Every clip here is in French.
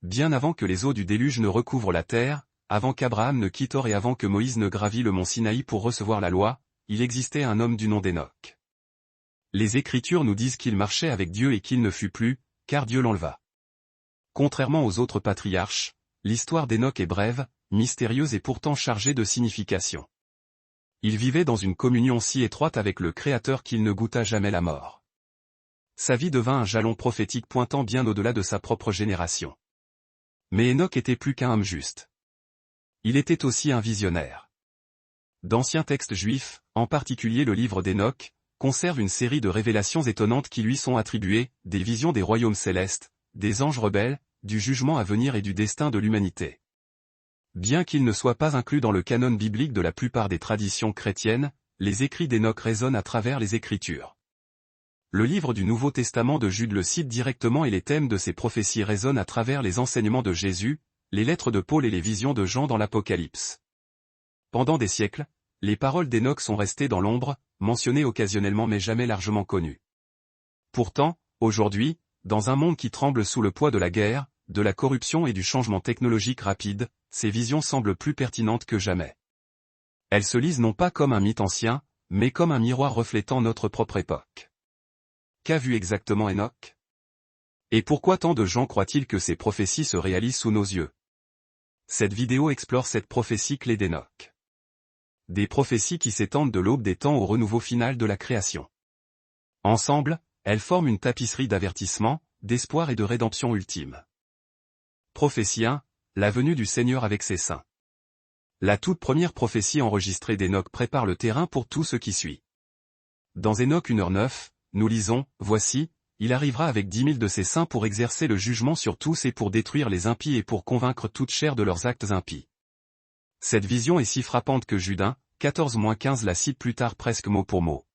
Bien avant que les eaux du déluge ne recouvrent la terre, avant qu'Abraham ne quitte Or et avant que Moïse ne gravit le mont Sinaï pour recevoir la loi, il existait un homme du nom d'Hénoch. Les Écritures nous disent qu'il marchait avec Dieu et qu'il ne fut plus, car Dieu l'enleva. Contrairement aux autres patriarches, l'histoire d'Hénoch est brève, mystérieuse et pourtant chargée de signification. Il vivait dans une communion si étroite avec le Créateur qu'il ne goûta jamais la mort. Sa vie devint un jalon prophétique pointant bien au-delà de sa propre génération. Mais Hénoch était plus qu'un homme juste. Il était aussi un visionnaire. D'anciens textes juifs, en particulier le livre d'Hénoch, conservent une série de révélations étonnantes qui lui sont attribuées, des visions des royaumes célestes, des anges rebelles, du jugement à venir et du destin de l'humanité. Bien qu'il ne soit pas inclus dans le canon biblique de la plupart des traditions chrétiennes, les écrits d'Hénoch résonnent à travers les Écritures. Le livre du Nouveau Testament de Jude le cite directement et les thèmes de ses prophéties résonnent à travers les enseignements de Jésus, les lettres de Paul et les visions de Jean dans l'Apocalypse. Pendant des siècles, les paroles d'Hénoch sont restées dans l'ombre, mentionnées occasionnellement mais jamais largement connues. Pourtant, aujourd'hui, dans un monde qui tremble sous le poids de la guerre, de la corruption et du changement technologique rapide, ces visions semblent plus pertinentes que jamais. Elles se lisent non pas comme un mythe ancien, mais comme un miroir reflétant notre propre époque. Qu'a vu exactement Hénoch? Et pourquoi tant de gens croient-ils que ces prophéties se réalisent sous nos yeux? Cette vidéo explore cette prophétie clé d'Hénoch. Des prophéties qui s'étendent de l'aube des temps au renouveau final de la création. Ensemble, elles forment une tapisserie d'avertissement, d'espoir et de rédemption ultime. Prophétie 1, la venue du Seigneur avec ses saints. La toute première prophétie enregistrée d'Hénoch prépare le terrain pour tout ce qui suit. Dans Hénoch 1h9, nous lisons, « Voici, il arrivera avec 10 000 de ses saints pour exercer le jugement sur tous et pour détruire les impies et pour convaincre toute chair de leurs actes impies. » Cette vision est si frappante que Jude 1, 14-15 la cite plus tard presque mot pour mot.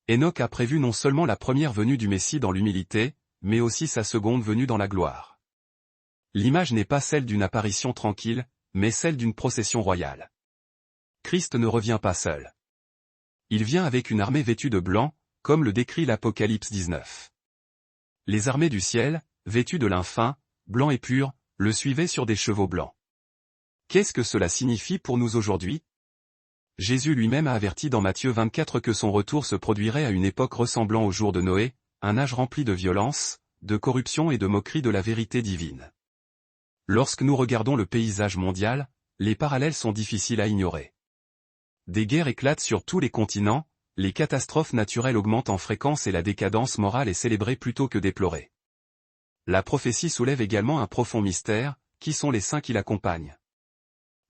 Hénoch a prévu non seulement la première venue du Messie dans l'humilité, mais aussi sa seconde venue dans la gloire. L'image n'est pas celle d'une apparition tranquille, mais celle d'une procession royale. Christ ne revient pas seul. Il vient avec une armée vêtue de blanc, comme le décrit l'Apocalypse 19. Les armées du ciel, vêtues de lin fin, blanc et pur, le suivaient sur des chevaux blancs. Qu'est-ce que cela signifie pour nous aujourd'hui? Jésus lui-même a averti dans Matthieu 24 que son retour se produirait à une époque ressemblant au jour de Noé, un âge rempli de violence, de corruption et de moquerie de la vérité divine. Lorsque nous regardons le paysage mondial, les parallèles sont difficiles à ignorer. Des guerres éclatent sur tous les continents, les catastrophes naturelles augmentent en fréquence et la décadence morale est célébrée plutôt que déplorée. La prophétie soulève également un profond mystère, qui sont les saints qui l'accompagnent?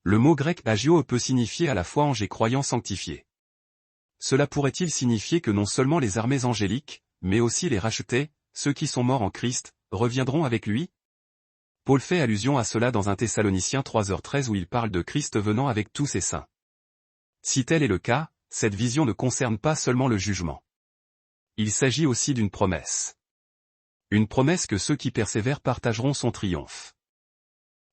Le mot grec agio peut signifier à la fois ange et croyant sanctifié. Cela pourrait-il signifier que non seulement les armées angéliques, mais aussi les rachetés, ceux qui sont morts en Christ, reviendront avec lui? Paul fait allusion à cela dans 1 Thessaloniciens 3h13 où il parle de Christ venant avec tous ses saints. Si tel est le cas, cette vision ne concerne pas seulement le jugement. Il s'agit aussi d'une promesse. Une promesse que ceux qui persévèrent partageront son triomphe.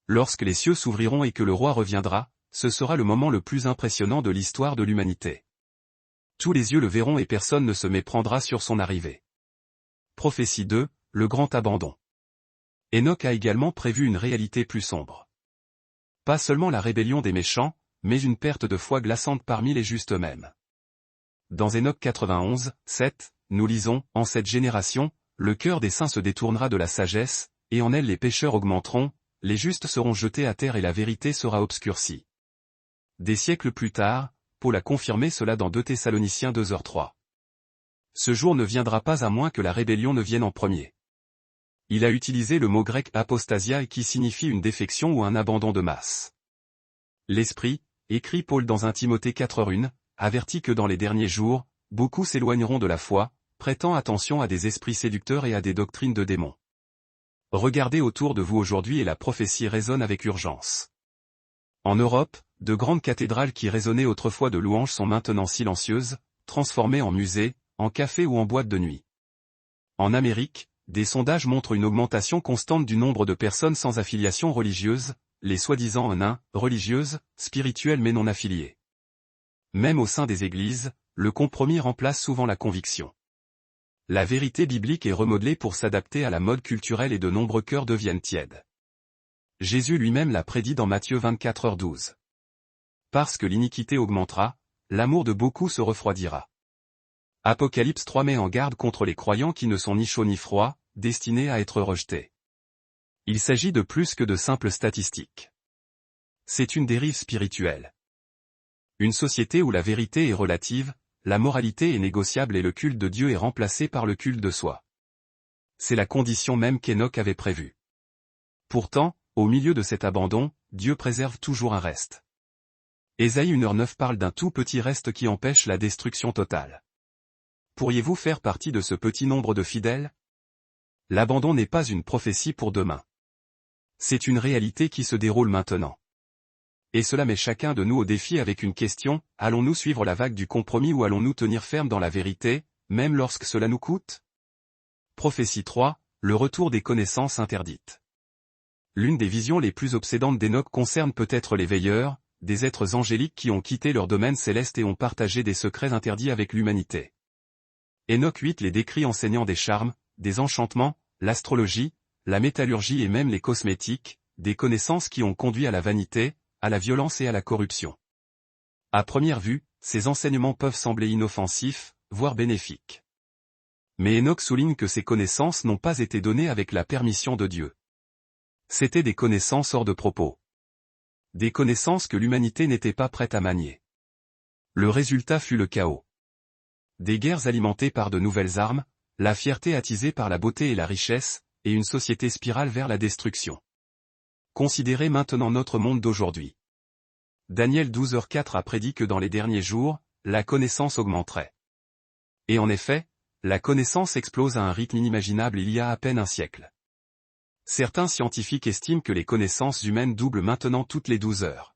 Lorsque les cieux s'ouvriront et que le roi reviendra, ce sera le moment le plus impressionnant de l'histoire de l'humanité. Tous les yeux le verront et personne ne se méprendra sur son arrivée. Prophétie 2, le grand abandon. Hénoch a également prévu une réalité plus sombre. Pas seulement la rébellion des méchants, mais une perte de foi glaçante parmi les justes eux-mêmes. Dans Hénoch 91, 7, nous lisons, « En cette génération, le cœur des saints se détournera de la sagesse, et en elle les pécheurs augmenteront, les justes seront jetés à terre et la vérité sera obscurcie. » Des siècles plus tard, Paul a confirmé cela dans 2 Thessaloniciens 2h3. Ce jour ne viendra pas à moins que la rébellion ne vienne en premier. Il a utilisé le mot grec apostasia qui signifie une défection ou un abandon de masse. L'Esprit, écrit Paul dans 1 Timothée 4h1, avertit que dans les derniers jours, beaucoup s'éloigneront de la foi, prêtant attention à des esprits séducteurs et à des doctrines de démons. Regardez autour de vous aujourd'hui et la prophétie résonne avec urgence. En Europe, de grandes cathédrales qui résonnaient autrefois de louanges sont maintenant silencieuses, transformées en musées, en cafés ou en boîtes de nuit. En Amérique, des sondages montrent une augmentation constante du nombre de personnes sans affiliation religieuse, les soi-disant nains, religieuses, spirituelles mais non affiliées. Même au sein des églises, le compromis remplace souvent la conviction. La vérité biblique est remodelée pour s'adapter à la mode culturelle et de nombreux cœurs deviennent tièdes. Jésus lui-même l'a prédit dans Matthieu 24h12. Parce que l'iniquité augmentera, l'amour de beaucoup se refroidira. Apocalypse 3 met en garde contre les croyants qui ne sont ni chauds ni froids, destinés à être rejetés. Il s'agit de plus que de simples statistiques. C'est une dérive spirituelle. Une société où la vérité est relative, la moralité est négociable et le culte de Dieu est remplacé par le culte de soi. C'est la condition même qu'Enoch avait prévue. Pourtant, au milieu de cet abandon, Dieu préserve toujours un reste. Ésaïe 1h9 parle d'un tout petit reste qui empêche la destruction totale. Pourriez-vous faire partie de ce petit nombre de fidèles? L'abandon n'est pas une prophétie pour demain. C'est une réalité qui se déroule maintenant. Et cela met chacun de nous au défi avec une question, allons-nous suivre la vague du compromis ou allons-nous tenir ferme dans la vérité, même lorsque cela nous coûte? Prophétie 3, le retour des connaissances interdites. L'une des visions les plus obsédantes d'Enoch concerne peut-être les veilleurs, des êtres angéliques qui ont quitté leur domaine céleste et ont partagé des secrets interdits avec l'humanité. Enoch 8 les décrit enseignant des charmes, des enchantements, l'astrologie, la métallurgie et même les cosmétiques, des connaissances qui ont conduit à la vanité, à la violence et à la corruption. À première vue, ces enseignements peuvent sembler inoffensifs, voire bénéfiques. Mais Enoch souligne que ces connaissances n'ont pas été données avec la permission de Dieu. C'étaient des connaissances hors de propos. Des connaissances que l'humanité n'était pas prête à manier. Le résultat fut le chaos. Des guerres alimentées par de nouvelles armes, la fierté attisée par la beauté et la richesse, et une société spirale vers la destruction. Considérez maintenant notre monde d'aujourd'hui. Daniel 12h4 a prédit que dans les derniers jours, la connaissance augmenterait. Et en effet, la connaissance explose à un rythme inimaginable il y a à peine un siècle. Certains scientifiques estiment que les connaissances humaines doublent maintenant toutes les 12 heures.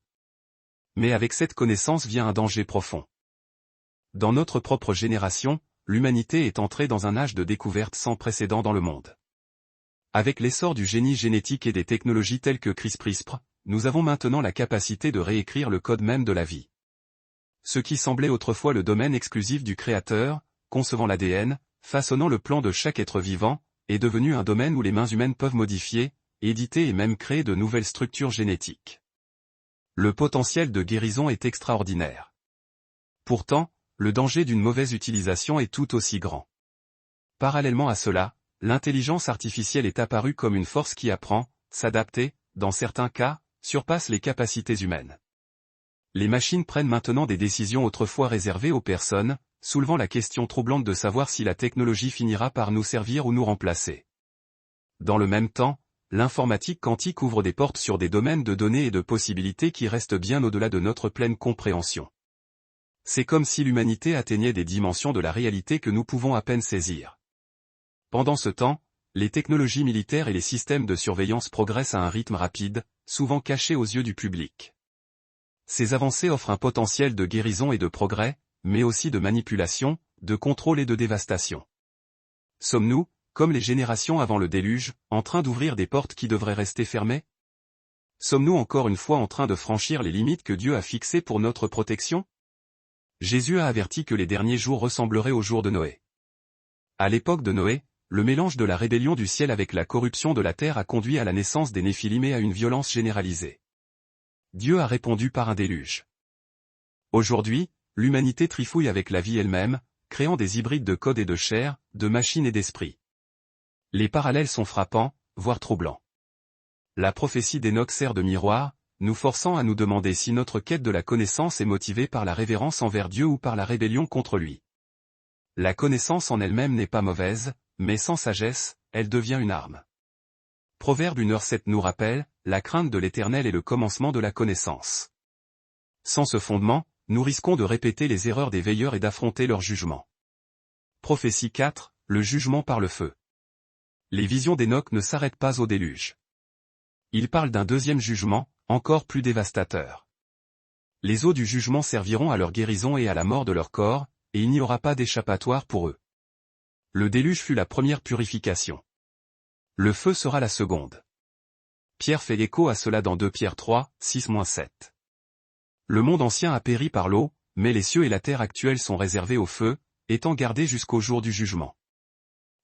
Mais avec cette connaissance vient un danger profond. Dans notre propre génération, l'humanité est entrée dans un âge de découverte sans précédent dans le monde. Avec l'essor du génie génétique et des technologies telles que CRISPR, nous avons maintenant la capacité de réécrire le code même de la vie. Ce qui semblait autrefois le domaine exclusif du Créateur, concevant l'ADN, façonnant le plan de chaque être vivant, est devenu un domaine où les mains humaines peuvent modifier, éditer et même créer de nouvelles structures génétiques. Le potentiel de guérison est extraordinaire. Pourtant, le danger d'une mauvaise utilisation est tout aussi grand. Parallèlement à cela, l'intelligence artificielle est apparue comme une force qui apprend, s'adapter, dans certains cas, surpasse les capacités humaines. Les machines prennent maintenant des décisions autrefois réservées aux personnes, soulevant la question troublante de savoir si la technologie finira par nous servir ou nous remplacer. Dans le même temps, l'informatique quantique ouvre des portes sur des domaines de données et de possibilités qui restent bien au-delà de notre pleine compréhension. C'est comme si l'humanité atteignait des dimensions de la réalité que nous pouvons à peine saisir. Pendant ce temps, les technologies militaires et les systèmes de surveillance progressent à un rythme rapide, souvent cachés aux yeux du public. Ces avancées offrent un potentiel de guérison et de progrès, mais aussi de manipulation, de contrôle et de dévastation. Sommes-nous, comme les générations avant le déluge, en train d'ouvrir des portes qui devraient rester fermées? Sommes-nous encore une fois en train de franchir les limites que Dieu a fixées pour notre protection? Jésus a averti que les derniers jours ressembleraient aux jours de Noé. À l'époque de Noé, le mélange de la rébellion du ciel avec la corruption de la terre a conduit à la naissance des Néphilim et à une violence généralisée. Dieu a répondu par un déluge. Aujourd'hui, l'humanité trifouille avec la vie elle-même, créant des hybrides de code et de chair, de machine et d'esprit. Les parallèles sont frappants, voire troublants. La prophétie d'Enoch sert de miroir, nous forçant à nous demander si notre quête de la connaissance est motivée par la révérence envers Dieu ou par la rébellion contre lui. La connaissance en elle-même n'est pas mauvaise, mais sans sagesse, elle devient une arme. Proverbe 1h7 nous rappelle, la crainte de l'Éternel est le commencement de la connaissance. Sans ce fondement, nous risquons de répéter les erreurs des veilleurs et d'affronter leur jugement. Prophétie 4, le jugement par le feu. Les visions d'Enoch ne s'arrêtent pas au déluge. Il parle d'un deuxième jugement, encore plus dévastateur. Les eaux du jugement serviront à leur guérison et à la mort de leur corps, et il n'y aura pas d'échappatoire pour eux. Le déluge fut la première purification. Le feu sera la seconde. Pierre fait écho à cela dans 2 Pierre 3, 6-7. Le monde ancien a péri par l'eau, mais les cieux et la terre actuels sont réservés au feu, étant gardés jusqu'au jour du jugement.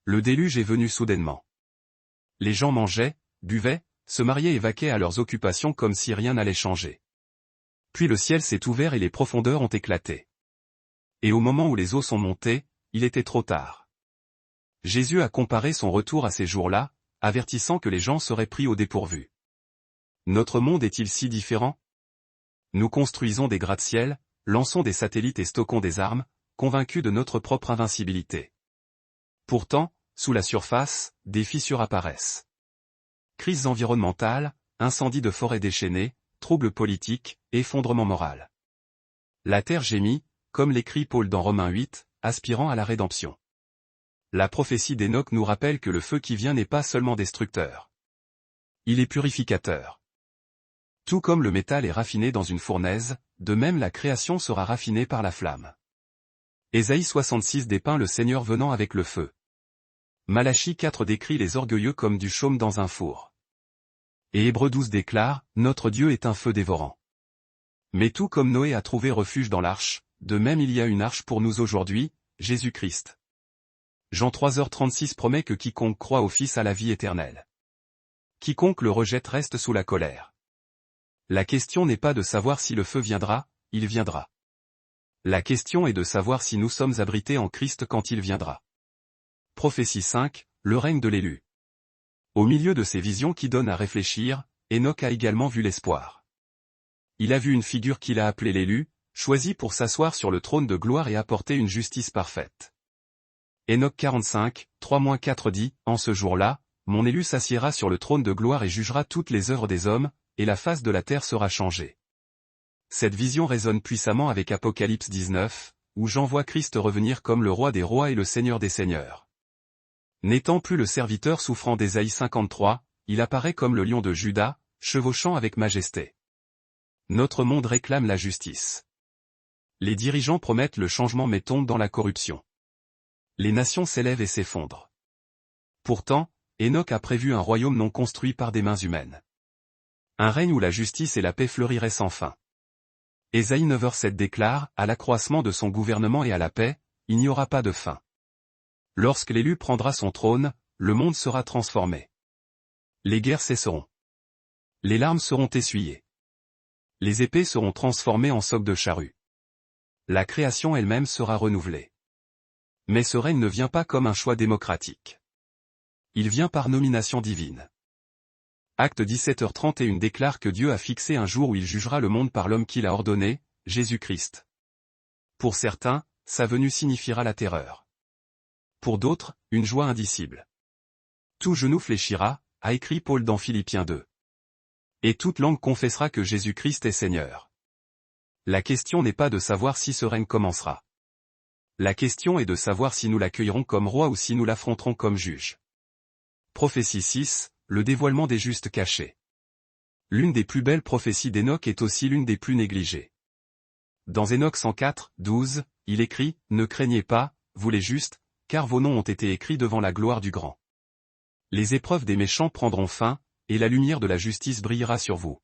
Le déluge est venu soudainement. Les gens mangeaient, buvaient, se mariaient et vaquaient à leurs occupations comme si rien n'allait changer. Puis le ciel s'est ouvert et les profondeurs ont éclaté. Et au moment où les eaux sont montées, il était trop tard. Jésus a comparé son retour à ces jours-là, avertissant que les gens seraient pris au dépourvu. Notre monde est-il si différent? Nous construisons des gratte-ciel, lançons des satellites et stockons des armes, convaincus de notre propre invincibilité. Pourtant, sous la surface, des fissures apparaissent. Crises environnementales, incendies de forêts déchaînées, troubles politiques, effondrement moral. La terre gémit, comme l'écrit Paul dans Romains 8, aspirant à la rédemption. La prophétie d'Enoch nous rappelle que le feu qui vient n'est pas seulement destructeur. Il est purificateur. Tout comme le métal est raffiné dans une fournaise, de même la création sera raffinée par la flamme. Ésaïe 66 dépeint le Seigneur venant avec le feu. Malachie 4 décrit les orgueilleux comme du chaume dans un four. Et Hébreux 12 déclare, notre Dieu est un feu dévorant. Mais tout comme Noé a trouvé refuge dans l'arche, de même il y a une arche pour nous aujourd'hui, Jésus-Christ. Jean 3h36 promet que quiconque croit au Fils a la vie éternelle. Quiconque le rejette reste sous la colère. La question n'est pas de savoir si le feu viendra, il viendra. La question est de savoir si nous sommes abrités en Christ quand il viendra. Prophétie 5, le règne de l'élu. Au milieu de ces visions qui donnent à réfléchir, Enoch a également vu l'espoir. Il a vu une figure qu'il a appelée l'élu, choisi pour s'asseoir sur le trône de gloire et apporter une justice parfaite. Enoch 45, 3-4 dit, en ce jour-là, mon élu s'assiera sur le trône de gloire et jugera toutes les œuvres des hommes, et la face de la terre sera changée. Cette vision résonne puissamment avec Apocalypse 19, où Jean voit Christ revenir comme le roi des rois et le seigneur des seigneurs. N'étant plus le serviteur souffrant d'Ésaïe 53, il apparaît comme le lion de Juda, chevauchant avec majesté. Notre monde réclame la justice. Les dirigeants promettent le changement mais tombent dans la corruption. Les nations s'élèvent et s'effondrent. Pourtant, Enoch a prévu un royaume non construit par des mains humaines. Un règne où la justice et la paix fleuriraient sans fin. Ésaïe 9h7 déclare, à l'accroissement de son gouvernement et à la paix, il n'y aura pas de fin. Lorsque l'élu prendra son trône, le monde sera transformé. Les guerres cesseront. Les larmes seront essuyées. Les épées seront transformées en socs de charrue. La création elle-même sera renouvelée. Mais ce règne ne vient pas comme un choix démocratique. Il vient par nomination divine. Acte 17h31 déclare que Dieu a fixé un jour où il jugera le monde par l'homme qu'il a ordonné, Jésus-Christ. Pour certains, sa venue signifiera la terreur. Pour d'autres, une joie indicible. Tout genou fléchira, a écrit Paul dans Philippiens 2. Et toute langue confessera que Jésus-Christ est Seigneur. La question n'est pas de savoir si ce règne commencera. La question est de savoir si nous l'accueillerons comme roi ou si nous l'affronterons comme juge. Prophétie 6, le dévoilement des justes cachés. L'une des plus belles prophéties d'Enoch est aussi l'une des plus négligées. Dans Enoch 104, 12, il écrit, « Ne craignez pas, vous les justes, car vos noms ont été écrits devant la gloire du Grand. Les épreuves des méchants prendront fin, et la lumière de la justice brillera sur vous. »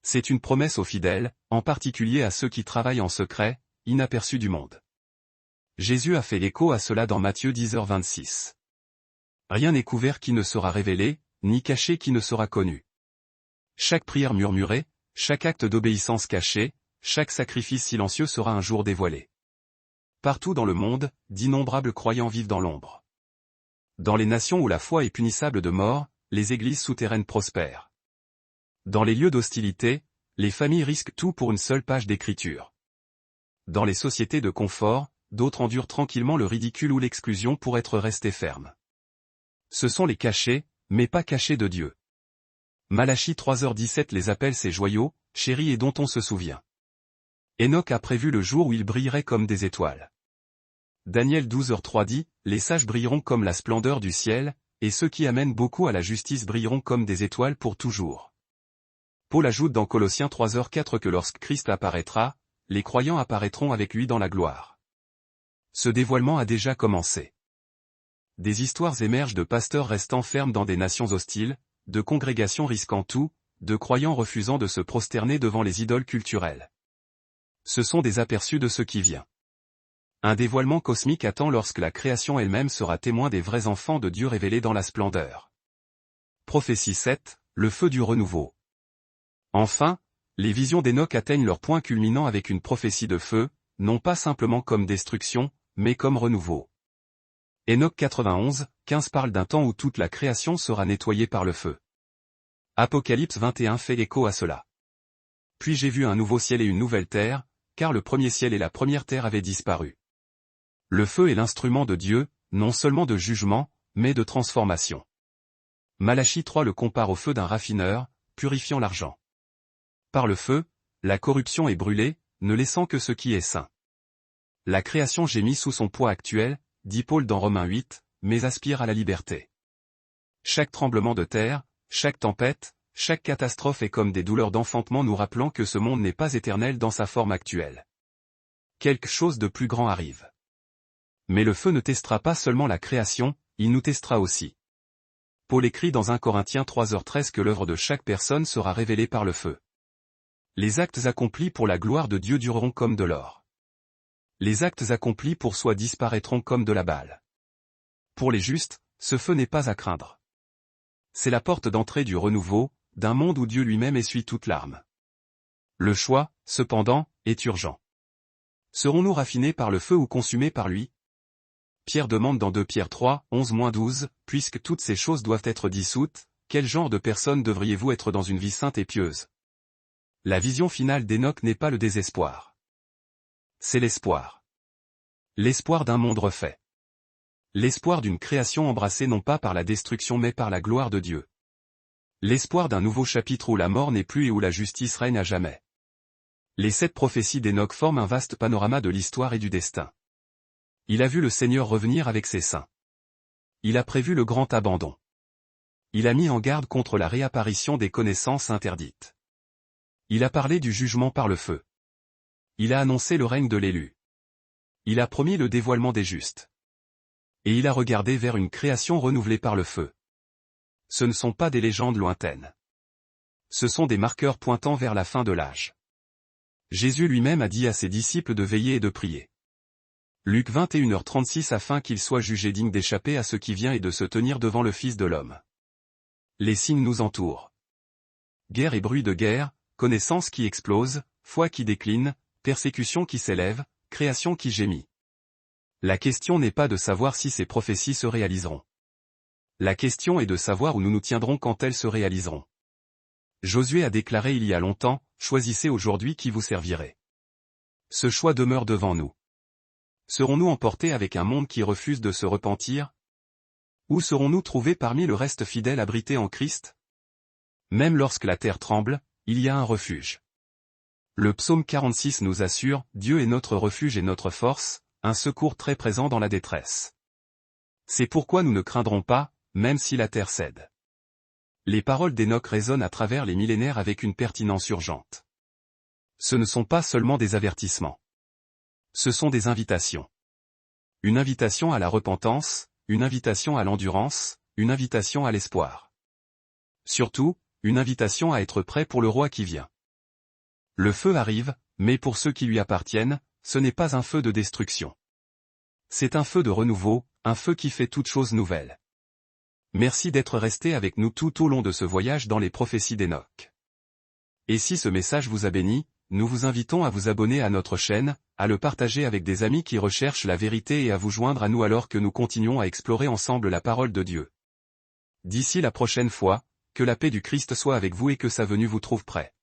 C'est une promesse aux fidèles, en particulier à ceux qui travaillent en secret, inaperçus du monde. Jésus a fait écho à cela dans Matthieu 10h26. Rien n'est couvert qui ne sera révélé, ni caché qui ne sera connu. Chaque prière murmurée, chaque acte d'obéissance caché, chaque sacrifice silencieux sera un jour dévoilé. Partout dans le monde, d'innombrables croyants vivent dans l'ombre. Dans les nations où la foi est punissable de mort, les églises souterraines prospèrent. Dans les lieux d'hostilité, les familles risquent tout pour une seule page d'écriture. Dans les sociétés de confort, d'autres endurent tranquillement le ridicule ou l'exclusion pour être restés fermes. Ce sont les cachés, mais pas cachés de Dieu. Malachie 3h17 les appelle ses joyaux, chéris et dont on se souvient. Enoch a prévu le jour où ils brilleraient comme des étoiles. Daniel 12h3 dit, les sages brilleront comme la splendeur du ciel, et ceux qui amènent beaucoup à la justice brilleront comme des étoiles pour toujours. Paul ajoute dans Colossiens 3h4 que lorsque Christ apparaîtra, les croyants apparaîtront avec lui dans la gloire. Ce dévoilement a déjà commencé. Des histoires émergent de pasteurs restant fermes dans des nations hostiles, de congrégations risquant tout, de croyants refusant de se prosterner devant les idoles culturelles. Ce sont des aperçus de ce qui vient. Un dévoilement cosmique attend lorsque la création elle-même sera témoin des vrais enfants de Dieu révélés dans la splendeur. Prophétie 7, le feu du renouveau. Enfin, les visions d'Enoch atteignent leur point culminant avec une prophétie de feu, non pas simplement comme destruction, mais comme renouveau. Enoch 91, 15 parle d'un temps où toute la création sera nettoyée par le feu. Apocalypse 21 fait écho à cela. Puis j'ai vu un nouveau ciel et une nouvelle terre, car le premier ciel et la première terre avaient disparu. Le feu est l'instrument de Dieu, non seulement de jugement, mais de transformation. Malachie 3 le compare au feu d'un raffineur, purifiant l'argent. Par le feu, la corruption est brûlée, ne laissant que ce qui est saint. La création gémit sous son poids actuel, dit Paul dans Romains 8, mais aspire à la liberté. Chaque tremblement de terre, chaque tempête, chaque catastrophe est comme des douleurs d'enfantement nous rappelant que ce monde n'est pas éternel dans sa forme actuelle. Quelque chose de plus grand arrive. Mais le feu ne testera pas seulement la création, il nous testera aussi. Paul écrit dans 1 Corinthiens 3h13 que l'œuvre de chaque personne sera révélée par le feu. Les actes accomplis pour la gloire de Dieu dureront comme de l'or. Les actes accomplis pour soi disparaîtront comme de la balle. Pour les justes, ce feu n'est pas à craindre. C'est la porte d'entrée du renouveau, d'un monde où Dieu lui-même essuie toute larme. Le choix, cependant, est urgent. Serons-nous raffinés par le feu ou consumés par lui? Pierre demande dans 2 Pierre 3, 11-12, « Puisque toutes ces choses doivent être dissoutes, quel genre de personne devriez-vous être dans une vie sainte et pieuse ?» La vision finale d'Enoch n'est pas le désespoir. C'est l'espoir. L'espoir d'un monde refait. L'espoir d'une création embrassée non pas par la destruction mais par la gloire de Dieu. L'espoir d'un nouveau chapitre où la mort n'est plus et où la justice règne à jamais. Les 7 prophéties d'Enoch forment un vaste panorama de l'histoire et du destin. Il a vu le Seigneur revenir avec ses saints. Il a prévu le grand abandon. Il a mis en garde contre la réapparition des connaissances interdites. Il a parlé du jugement par le feu. Il a annoncé le règne de l'élu. Il a promis le dévoilement des justes. Et il a regardé vers une création renouvelée par le feu. Ce ne sont pas des légendes lointaines. Ce sont des marqueurs pointant vers la fin de l'âge. Jésus lui-même a dit à ses disciples de veiller et de prier. Luc 21h36 afin qu'il soit jugé digne d'échapper à ce qui vient et de se tenir devant le Fils de l'homme. Les signes nous entourent. Guerre et bruit de guerre, connaissance qui explose, foi qui décline, persécution qui s'élève, création qui gémit. La question n'est pas de savoir si ces prophéties se réaliseront. La question est de savoir où nous nous tiendrons quand elles se réaliseront. Josué a déclaré il y a longtemps, « Choisissez aujourd'hui qui vous servirait ». Ce choix demeure devant nous. Serons-nous emportés avec un monde qui refuse de se repentir? Où serons-nous trouvés parmi le reste fidèle abrité en Christ? Même lorsque la terre tremble, il y a un refuge. Le psaume 46 nous assure, « Dieu est notre refuge et notre force, un secours très présent dans la détresse. » C'est pourquoi nous ne craindrons pas, même si la terre cède. Les paroles d'Enoch résonnent à travers les millénaires avec une pertinence urgente. Ce ne sont pas seulement des avertissements. Ce sont des invitations. Une invitation à la repentance, une invitation à l'endurance, une invitation à l'espoir. Surtout, une invitation à être prêt pour le roi qui vient. Le feu arrive, mais pour ceux qui lui appartiennent, ce n'est pas un feu de destruction. C'est un feu de renouveau, un feu qui fait toute chose nouvelle. Merci d'être resté avec nous tout au long de ce voyage dans les prophéties d'Enoch. Et si ce message vous a béni, nous vous invitons à vous abonner à notre chaîne, à le partager avec des amis qui recherchent la vérité et à vous joindre à nous alors que nous continuons à explorer ensemble la parole de Dieu. D'ici la prochaine fois, que la paix du Christ soit avec vous et que sa venue vous trouve prêt.